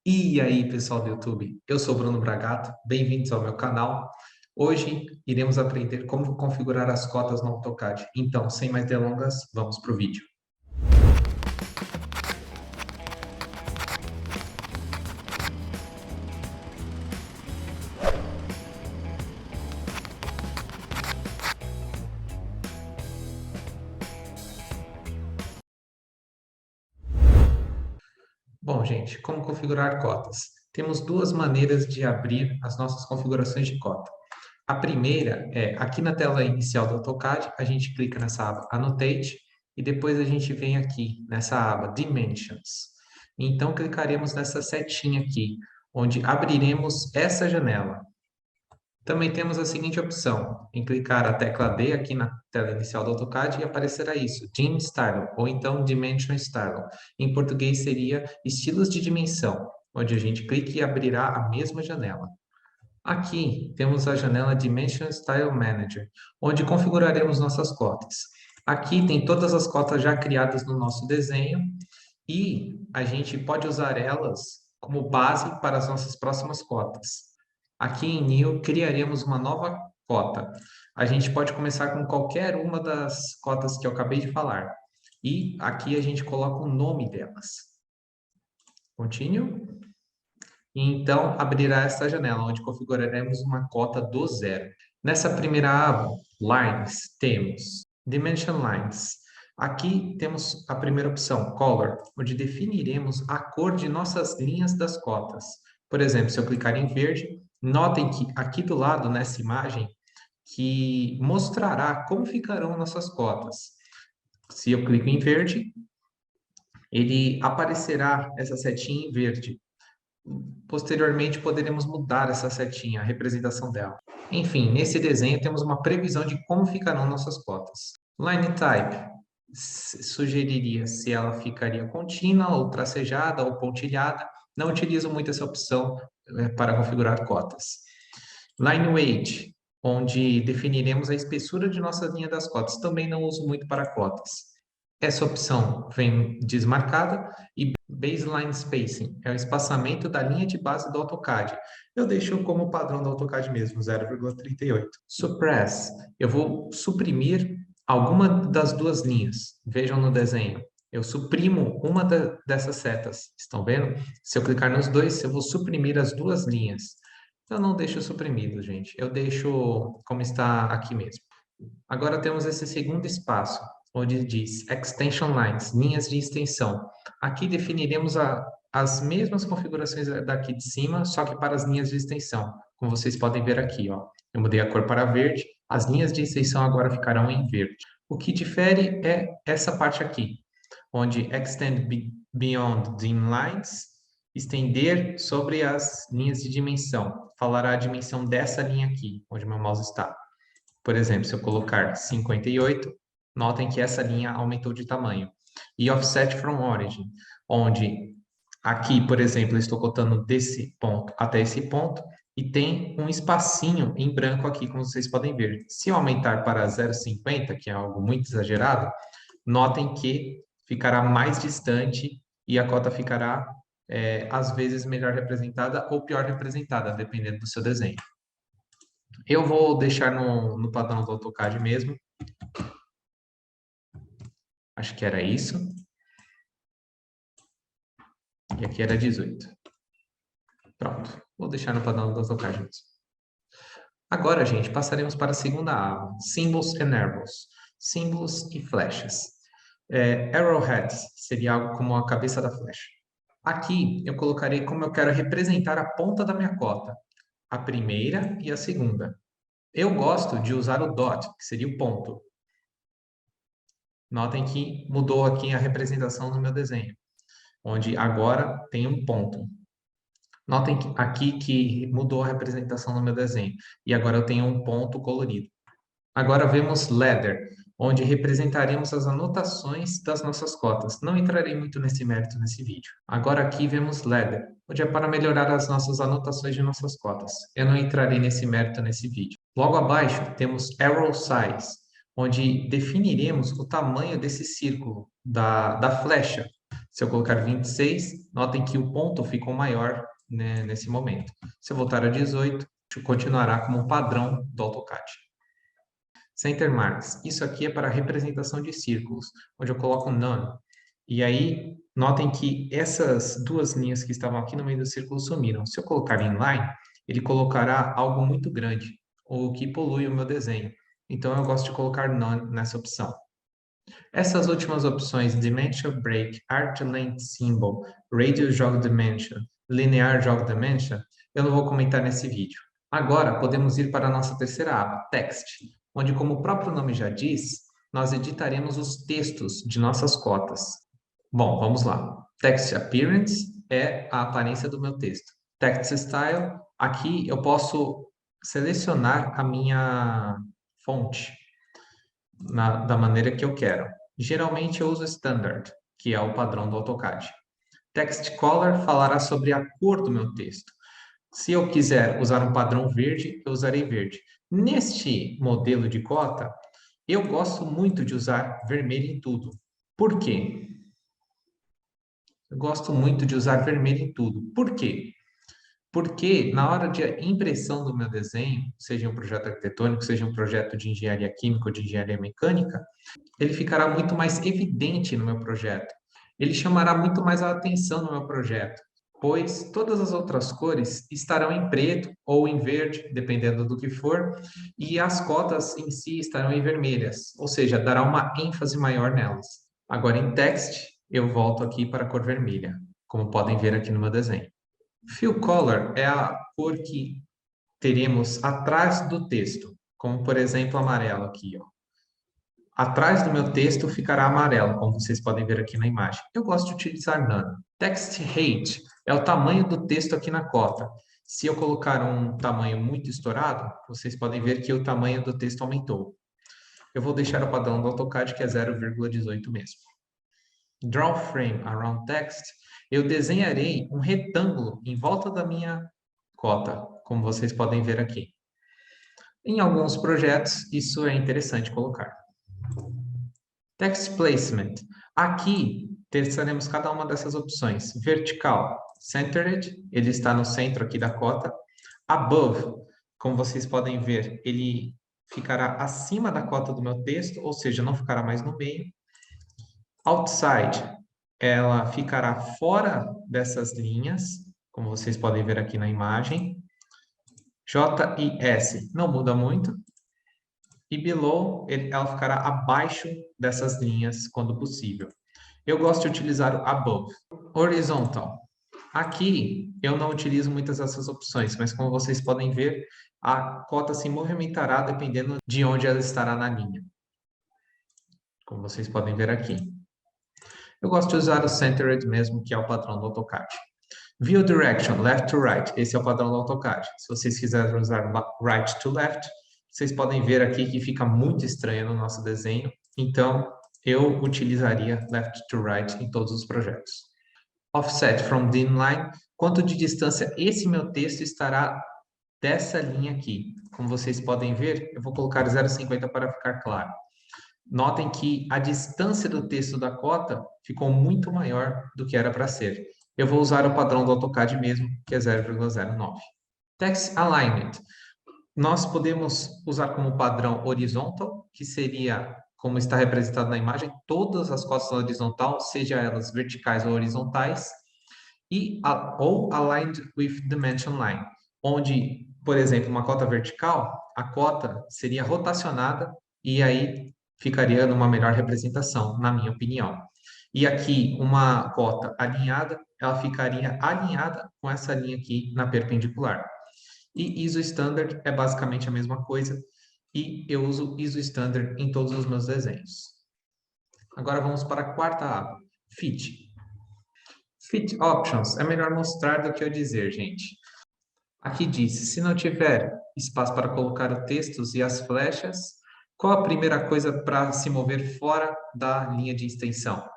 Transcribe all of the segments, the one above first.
E aí, pessoal do YouTube, eu sou Bruno Bragato, bem-vindos ao meu canal. Hoje iremos aprender como configurar as cotas no AutoCAD. Então, sem mais delongas, vamos para o vídeo. Bom, gente, como configurar cotas? Temos duas maneiras de abrir as nossas configurações de cota. A primeira é, aqui na tela inicial do AutoCAD, a gente clica nessa aba Annotate e depois a gente vem aqui nessa aba Dimensions. Então, clicaremos nessa setinha aqui, onde abriremos essa janela. Também temos a seguinte opção, em clicar a tecla D aqui na tela inicial do AutoCAD e aparecerá isso, Dim Style, ou então Dimension Style. Em português seria estilos de dimensão, onde a gente clica e abrirá a mesma janela. Aqui temos a janela Dimension Style Manager, onde configuraremos nossas cotas. Aqui tem todas as cotas já criadas no nosso desenho e a gente pode usar elas como base para as nossas próximas cotas. Aqui em New, criaremos uma nova cota. A gente pode começar com qualquer uma das cotas que eu acabei de falar. E aqui a gente coloca o nome delas. Continue. E então abrirá essa janela, onde configuraremos uma cota do zero. Nessa primeira aba, Lines, temos Dimension Lines. Aqui temos a primeira opção, Color, onde definiremos a cor de nossas linhas das cotas. Por exemplo, se eu clicar em verde, notem que aqui do lado, nessa imagem, que mostrará como ficarão nossas cotas. Se eu clico em verde, ele aparecerá essa setinha em verde. Posteriormente, poderemos mudar essa setinha, a representação dela. Enfim, nesse desenho temos uma previsão de como ficarão nossas cotas. Line Type sugeriria se ela ficaria contínua, ou tracejada, ou pontilhada. Não utilizo muito essa opção para configurar cotas. Line Weight, onde definiremos a espessura de nossa linha das cotas. Também não uso muito para cotas. Essa opção vem desmarcada e Baseline Spacing é o espaçamento da linha de base do AutoCAD. Eu deixo como padrão do AutoCAD mesmo, 0,38. Suppress, eu vou suprimir alguma das duas linhas. Vejam no desenho. Eu suprimo uma dessas setas. Estão vendo? Se eu clicar nos dois, eu vou suprimir as duas linhas. Eu não deixo suprimido, gente. Eu deixo como está aqui mesmo. Agora temos esse segundo espaço, onde diz Extension Lines, linhas de extensão. Aqui definiremos as mesmas configurações daqui de cima, só que para as linhas de extensão. Como vocês podem ver aqui, ó. Eu mudei a cor para verde, as linhas de extensão agora ficarão em verde. O que difere é essa parte aqui, onde Extend Beyond Dim Lines, estender sobre as linhas de dimensão. Falará a dimensão dessa linha aqui, onde meu mouse está. Por exemplo, se eu colocar 58, notem que essa linha aumentou de tamanho. E Offset from Origin, onde aqui, por exemplo, eu estou cortando desse ponto até esse ponto, e tem um espacinho em branco aqui, como vocês podem ver. Se eu aumentar para 0,50, que é algo muito exagerado, notem que ficará mais distante e a cota ficará, às vezes, melhor representada ou pior representada, dependendo do seu desenho. Eu vou deixar no padrão do AutoCAD mesmo. Acho que era isso. E aqui era 18. Pronto. Vou deixar no padrão do AutoCAD mesmo. Agora, gente, passaremos para a segunda aba. Symbols and Arrows. Símbolos e flechas. Arrowheads seria algo como a cabeça da flecha. Aqui eu colocarei como eu quero representar a ponta da minha cota. A primeira e a segunda. Eu gosto de usar o dot, que seria o ponto. Notem que mudou aqui a representação no meu desenho, onde agora tem um ponto. Notem aqui que mudou a representação no meu desenho, e agora eu tenho um ponto colorido. Agora vemos Leather, onde representaremos as anotações das nossas cotas. Não entrarei muito nesse mérito nesse vídeo. Agora aqui vemos Leather, onde é para melhorar as nossas anotações de nossas cotas. Eu não entrarei nesse mérito nesse vídeo. Logo abaixo temos Arrow Size, onde definiremos o tamanho desse círculo, da flecha. Se eu colocar 26, notem que o ponto ficou maior, né, nesse momento. Se eu voltar a 18, continuará como um padrão do AutoCAD. Center Marks. Isso aqui é para representação de círculos, onde eu coloco None. E aí, notem que essas duas linhas que estavam aqui no meio do círculo sumiram. Se eu colocar Inline, ele colocará algo muito grande, o que polui o meu desenho. Então, eu gosto de colocar None nessa opção. Essas últimas opções, Dimension Break, Art Length Symbol, Radius Jog Dimension, Linear Jog Dimension, eu não vou comentar nesse vídeo. Agora, podemos ir para a nossa terceira aba, Text, onde, como o próprio nome já diz, nós editaremos os textos de nossas cotas. Bom, vamos lá. Text Appearance é a aparência do meu texto. Text Style, aqui eu posso selecionar a minha fonte da maneira que eu quero. Geralmente eu uso Standard, que é o padrão do AutoCAD. Text Color falará sobre a cor do meu texto. Se eu quiser usar um padrão verde, eu usarei verde. Neste modelo de cota, eu gosto muito de usar vermelho em tudo. Por quê? Eu gosto muito de usar vermelho em tudo. Por quê? Porque na hora de impressão do meu desenho, seja um projeto arquitetônico, seja um projeto de engenharia química ou de engenharia mecânica, ele ficará muito mais evidente no meu projeto. Ele chamará muito mais a atenção no meu projeto, pois todas as outras cores estarão em preto ou em verde, dependendo do que for, e as cotas em si estarão em vermelhas, ou seja, dará uma ênfase maior nelas. Agora, em text, eu volto aqui para a cor vermelha, como podem ver aqui no meu desenho. Fill color é a cor que teremos atrás do texto, como por exemplo amarelo aqui, ó. Atrás do meu texto ficará amarelo, como vocês podem ver aqui na imagem. Eu gosto de utilizar none. Text height é o tamanho do texto aqui na cota. Se eu colocar um tamanho muito estourado, vocês podem ver que o tamanho do texto aumentou. Eu vou deixar o padrão do AutoCAD, que é 0,18 mesmo. Draw frame around text. Eu desenharei um retângulo em volta da minha cota, como vocês podem ver aqui. Em alguns projetos, isso é interessante colocar. Text placement. Aqui testaremos cada uma dessas opções. Vertical, centered, ele está no centro aqui da cota. Above, como vocês podem ver, ele ficará acima da cota do meu texto, ou seja, não ficará mais no meio. Outside, ela ficará fora dessas linhas, como vocês podem ver aqui na imagem. J e S não muda muito. E below, ela ficará abaixo dessas linhas, quando possível. Eu gosto de utilizar o above. Horizontal. Aqui, eu não utilizo muitas dessas opções, mas como vocês podem ver, a cota se movimentará dependendo de onde ela estará na linha. Como vocês podem ver aqui. Eu gosto de usar o centered mesmo, que é o padrão do AutoCAD. View direction, left to right. Esse é o padrão do AutoCAD. Se vocês quiserem usar right to left, vocês podem ver aqui que fica muito estranho no nosso desenho. Então, eu utilizaria left to right em todos os projetos. Offset from the inline. Quanto de distância esse meu texto estará dessa linha aqui? Como vocês podem ver, eu vou colocar 0,50 para ficar claro. Notem que a distância do texto da cota ficou muito maior do que era para ser. Eu vou usar o padrão do AutoCAD mesmo, que é 0,09. Text Alignment. Nós podemos usar como padrão horizontal, que seria, como está representado na imagem, todas as cotas horizontal, seja elas verticais ou horizontais, ou Aligned with Dimension Line, onde, por exemplo, uma cota vertical, a cota seria rotacionada e aí ficaria numa melhor representação, na minha opinião. E aqui, uma cota alinhada, ela ficaria alinhada com essa linha aqui na perpendicular. E ISO Standard é basicamente a mesma coisa, e eu uso ISO Standard em todos os meus desenhos. Agora vamos para a quarta aba, Fit. Fit Options é melhor mostrar do que eu dizer, gente. Aqui diz, se não tiver espaço para colocar os textos e as flechas, qual a primeira coisa para se mover fora da linha de extensão?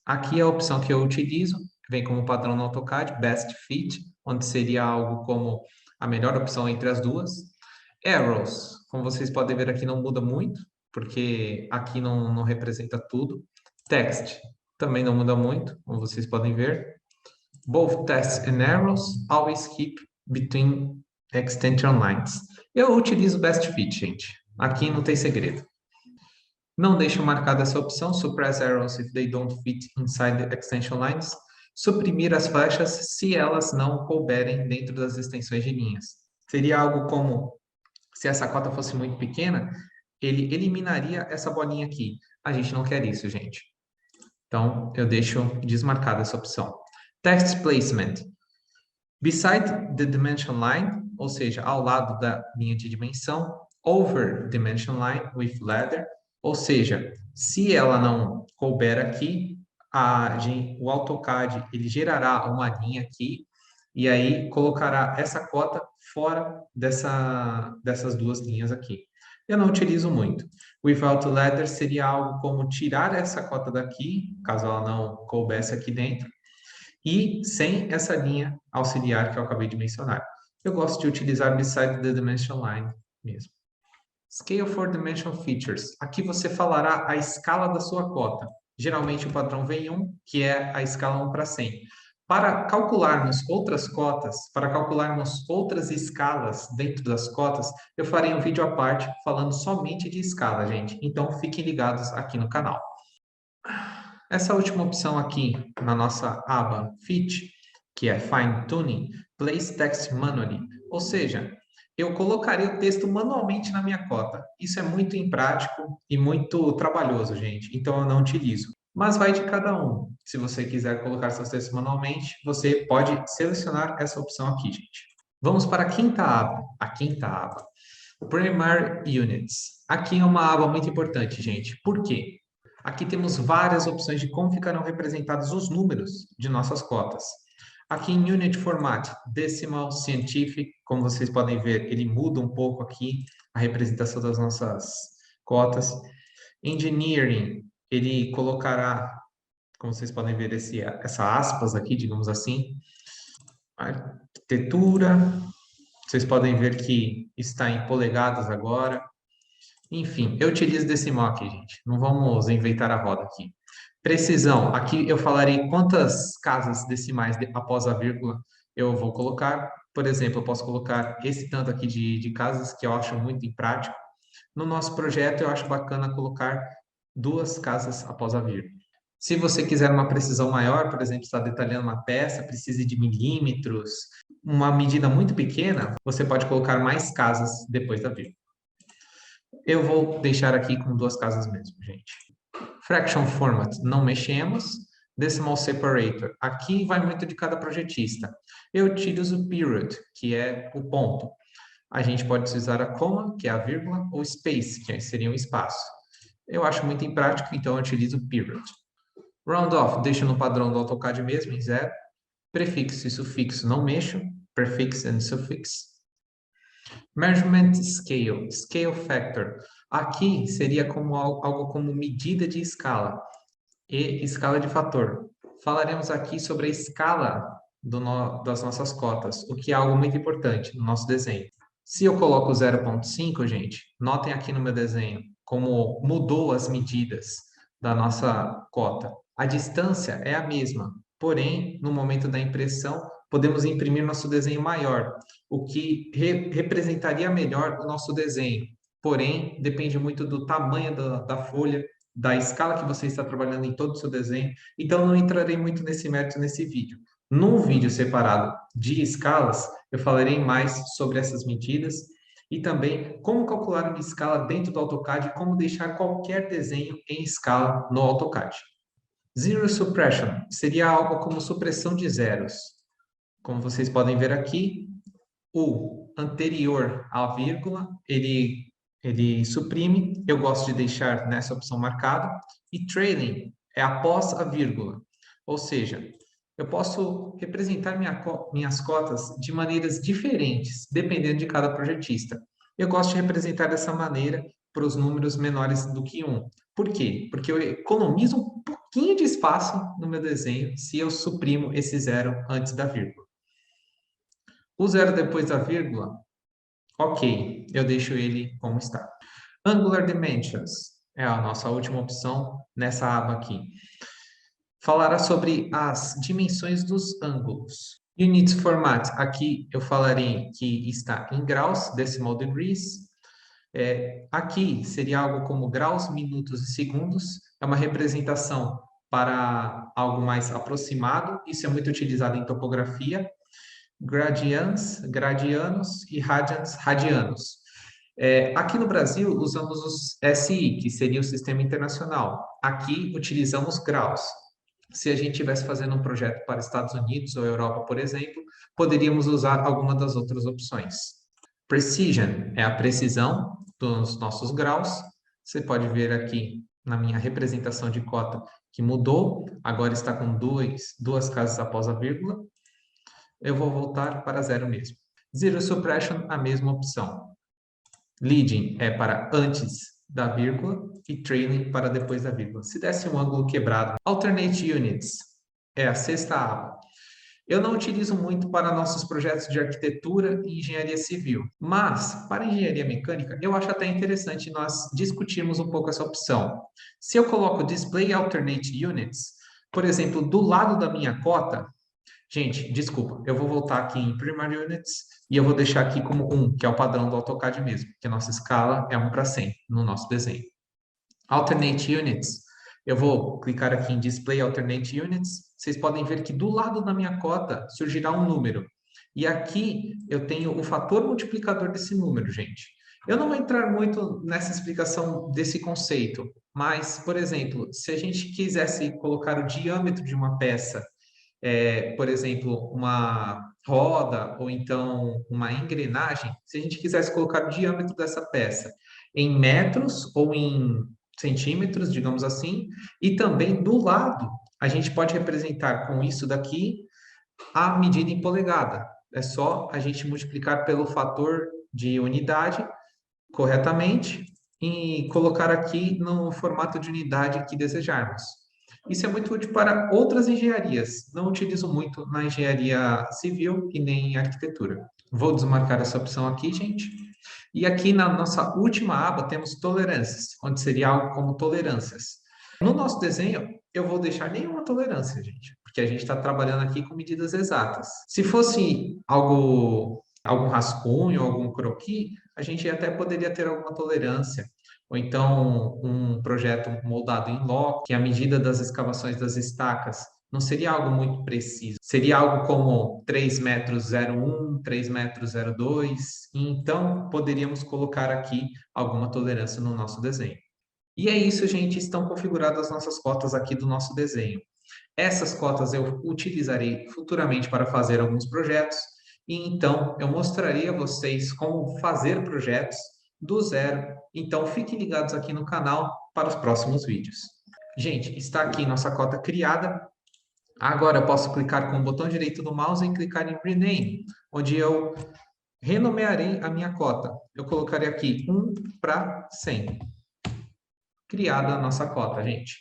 Aqui é a opção que eu utilizo, vem como padrão no AutoCAD, Best Fit, onde seria algo como a melhor opção entre as duas. Arrows, como vocês podem ver aqui, não muda muito, porque aqui não representa tudo. Text, também não muda muito, como vocês podem ver. Both tests and errors always keep between extension lines. Eu utilizo Best Fit, gente. Aqui não tem segredo. Não deixo marcada essa opção, suppress errors if they don't fit inside the extension lines. Suprimir as flechas se elas não couberem dentro das extensões de linhas. Seria algo como, se essa cota fosse muito pequena, ele eliminaria essa bolinha aqui. A gente não quer isso, gente. Então, eu deixo desmarcada essa opção. Text placement. Beside the dimension line, ou seja, ao lado da linha de dimensão, over dimension line with ladder, ou seja, se ela não couber aqui, o AutoCAD ele gerará uma linha aqui e aí colocará essa cota fora dessas duas linhas aqui. Eu não utilizo muito. Without ladder seria algo como tirar essa cota daqui, caso ela não coubesse aqui dentro, e sem essa linha auxiliar que eu acabei de mencionar. Eu gosto de utilizar beside the dimension line mesmo. Scale for dimension features. Aqui você falará a escala da sua cota. Geralmente o padrão vem em 1, que é a escala 1 para 100. Para calcularmos outras cotas, para calcularmos outras escalas dentro das cotas, eu farei um vídeo à parte falando somente de escala, gente. Então fiquem ligados aqui no canal. Essa última opção aqui na nossa aba Fit, que é Fine Tuning, Place Text Manually, ou seja, eu colocarei o texto manualmente na minha cota. Isso é muito imprático e muito trabalhoso, gente, então eu não utilizo. Mas vai de cada um. Se você quiser colocar seus textos manualmente, você pode selecionar essa opção aqui, gente. Vamos para a quinta aba. A quinta aba. Primary Units. Aqui é uma aba muito importante, gente. Por quê? Aqui temos várias opções de como ficarão representados os números de nossas cotas. Aqui em Unit Format, Decimal, Scientific, como vocês podem ver, ele muda um pouco aqui a representação das nossas cotas. Engineering, ele colocará, como vocês podem ver, essa aspas aqui, digamos assim. Arquitetura, vocês podem ver que está em polegadas agora. Enfim, eu utilizo decimal aqui, gente. Não vamos inventar a roda aqui. Precisão. Aqui eu falarei quantas casas decimais após a vírgula eu vou colocar. Por exemplo, eu posso colocar esse tanto aqui de casas que eu acho muito imprático. No nosso projeto, eu acho bacana colocar 2 casas após a vírgula. Se você quiser uma precisão maior, por exemplo, está detalhando uma peça, precisa de milímetros, uma medida muito pequena, você pode colocar mais casas depois da vírgula. Eu vou deixar aqui com 2 casas mesmo, gente. Fraction Format, não mexemos. Decimal Separator, aqui vai muito de cada projetista. Eu utilizo o period, que é o ponto. A gente pode usar a coma, que é a vírgula, ou space, que seria um espaço. Eu acho muito imprático, então eu utilizo o period. Round off, deixo no padrão do AutoCAD mesmo, em 0. Prefixo e sufixo não mexo. Prefix and suffix. Measurement Scale, Scale Factor. Aqui seria como algo como medida de escala e escala de fator. Falaremos aqui sobre a escala das nossas cotas, o que é algo muito importante no nosso desenho. Se eu coloco 0,5, gente, notem aqui no meu desenho como mudou as medidas da nossa cota. A distância é a mesma, porém, no momento da impressão, podemos imprimir nosso desenho maior, o que representaria melhor o nosso desenho. Porém, depende muito do tamanho da folha, da escala que você está trabalhando em todo o seu desenho. Então, não entrarei muito nesse mérito nesse vídeo. Num vídeo separado de escalas, eu falarei mais sobre essas medidas e também como calcular uma escala dentro do AutoCAD e como deixar qualquer desenho em escala no AutoCAD. Zero Suppression seria algo como supressão de zeros. Como vocês podem ver aqui, o anterior à vírgula, ele suprime. Eu gosto de deixar nessa opção marcada. E trailing é após a vírgula. Ou seja, eu posso representar minhas cotas de maneiras diferentes, dependendo de cada projetista. Eu gosto de representar dessa maneira para os números menores do que 1. Por quê? Porque eu economizo um pouquinho de espaço no meu desenho se eu suprimo esse zero antes da vírgula. O zero depois da vírgula, ok, eu deixo ele como está. Angular Dimensions é a nossa última opção nessa aba aqui. falará sobre as dimensões dos ângulos. Units Format, aqui eu falarei que está em graus, decimal degrees. Aqui seria algo como graus, minutos e segundos. É uma representação para algo mais aproximado. Isso é muito utilizado em topografia. Gradians, gradianos e radians, radianos. Aqui no Brasil, usamos os SI, que seria o Sistema Internacional. Aqui, utilizamos graus. Se a gente estivesse fazendo um projeto para Estados Unidos ou Europa, por exemplo, poderíamos usar alguma das outras opções. Precision é a precisão dos nossos graus. Você pode ver aqui na minha representação de cota que mudou, agora está com duas casas após a vírgula. Eu vou voltar para zero mesmo. Zero Suppression, a mesma opção. Leading é para antes da vírgula e trailing para depois da vírgula. Se desse um ângulo quebrado. Alternate Units é a sexta aba. Eu não utilizo muito para nossos projetos de arquitetura e engenharia civil, mas para engenharia mecânica eu acho até interessante nós discutirmos um pouco essa opção. Se eu coloco Display Alternate Units, por exemplo, do lado da minha cota, gente, desculpa, eu vou voltar aqui em Primary Units e eu vou deixar aqui como 1, que é o padrão do AutoCAD mesmo, que a nossa escala é 1 para 100 no nosso desenho. Alternate Units, eu vou clicar aqui em Display Alternate Units, vocês podem ver que do lado da minha cota surgirá um número. E aqui eu tenho o fator multiplicador desse número, gente. Eu não vou entrar muito nessa explicação desse conceito, mas, por exemplo, se a gente quisesse colocar o diâmetro de uma peça, por exemplo, uma roda ou então uma engrenagem, se a gente quisesse colocar o diâmetro dessa peça em metros ou em centímetros, digamos assim, e também do lado, a gente pode representar com isso daqui a medida em polegada. É só a gente multiplicar pelo fator de unidade corretamente e colocar aqui no formato de unidade que desejarmos. Isso é muito útil para outras engenharias. Não utilizo muito na engenharia civil e nem em arquitetura. Vou desmarcar essa opção aqui, gente. E aqui na nossa última aba temos tolerâncias, onde seria algo como tolerâncias. No nosso desenho, eu vou deixar nenhuma tolerância, gente, porque a gente está trabalhando aqui com medidas exatas. Se fosse algum rascunho, algum croquis, a gente até poderia ter alguma tolerância. Ou então um projeto moldado em loco, que a medida das escavações das estacas não seria algo muito preciso. Seria algo como 3 metros 0,1, 3 metros 0,2. Então, poderíamos colocar aqui alguma tolerância no nosso desenho. E é isso, gente. Estão configuradas as nossas cotas aqui do nosso desenho. Essas cotas eu utilizarei futuramente para fazer alguns projetos. E então, eu mostrarei a vocês como fazer projetos do zero. Então, fiquem ligados aqui no canal para os próximos vídeos. Gente, está aqui nossa cota criada. Agora eu posso clicar com o botão direito do mouse e clicar em Rename, onde eu renomearei a minha cota. Eu colocarei aqui 1 para 100. Criada a nossa cota, gente.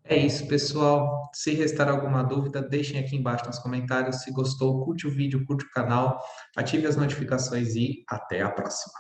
É isso, pessoal. Se restar alguma dúvida, deixem aqui embaixo nos comentários. Se gostou, curte o vídeo, curte o canal, ative as notificações e até a próxima.